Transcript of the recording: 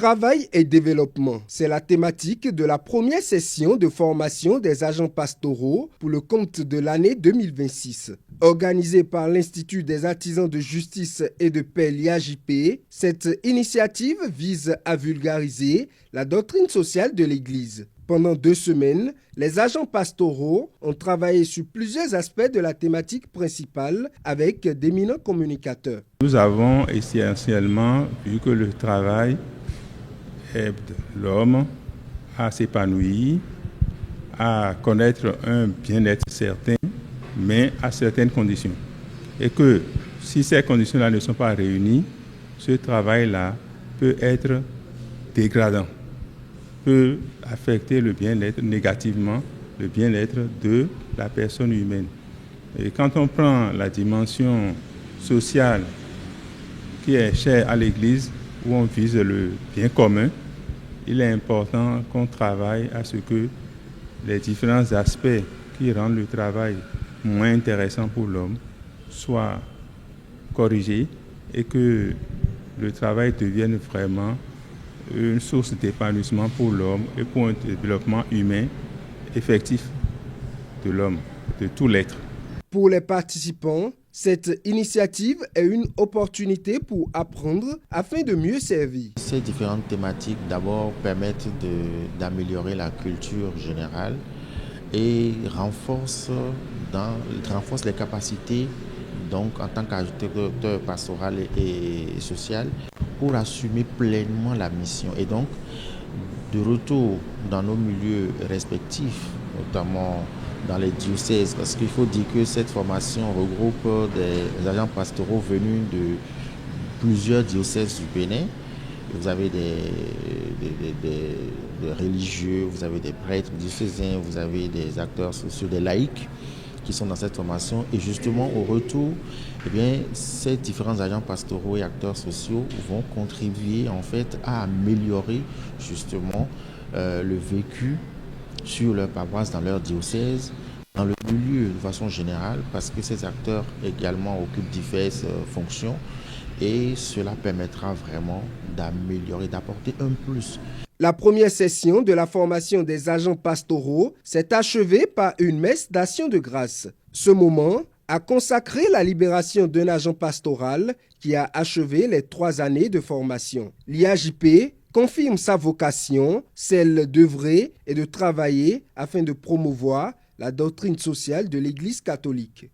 Travail et développement, c'est la thématique de la première session de formation des agents pastoraux pour le compte de l'année 2026. Organisée par l'Institut des artisans de justice et de paix, l'IAJP, cette initiative vise à vulgariser la doctrine sociale de l'Église. Pendant 2 semaines, les agents pastoraux ont travaillé sur plusieurs aspects de la thématique principale avec d'éminents communicateurs. Nous avons essentiellement vu que le travail aide l'homme à s'épanouir, à connaître un bien-être certain, mais à certaines conditions. Et que si ces conditions-là ne sont pas réunies, ce travail-là peut être dégradant, peut affecter le bien-être négativement, le bien-être de la personne humaine. Et quand on prend la dimension sociale qui est chère à l'Église, où on vise le bien commun, il est important qu'on travaille à ce que les différents aspects qui rendent le travail moins intéressant pour l'homme soient corrigés et que le travail devienne vraiment une source d'épanouissement pour l'homme et pour un développement humain effectif de l'homme, de tout l'être. Pour les participants, cette initiative est une opportunité pour apprendre afin de mieux servir. Ces différentes thématiques d'abord permettent d'améliorer la culture générale et renforcent les capacités donc, en tant qu'agitateur pastoral et social pour assumer pleinement la mission. Et donc, de retour dans nos milieux respectifs, notamment dans les diocèses, parce qu'il faut dire que cette formation regroupe des agents pastoraux venus de plusieurs diocèses du Bénin. Vous avez des religieux, vous avez des prêtres diocésains, vous avez des acteurs sociaux, des laïcs qui sont dans cette formation. Et justement, au retour, ces différents agents pastoraux et acteurs sociaux vont contribuer en fait à améliorer justement le vécu sur leur paroisse, dans leur diocèse, dans le milieu de façon générale, parce que ces acteurs également occupent diverses fonctions et cela permettra vraiment d'améliorer, d'apporter un plus. La première session de la formation des agents pastoraux s'est achevée par une messe d'action de grâce. Ce moment a consacré la libération d'un agent pastoral qui a achevé les 3 années de formation. L'IAJP confirme sa vocation, celle d'œuvrer et de travailler afin de promouvoir la doctrine sociale de l'Église catholique.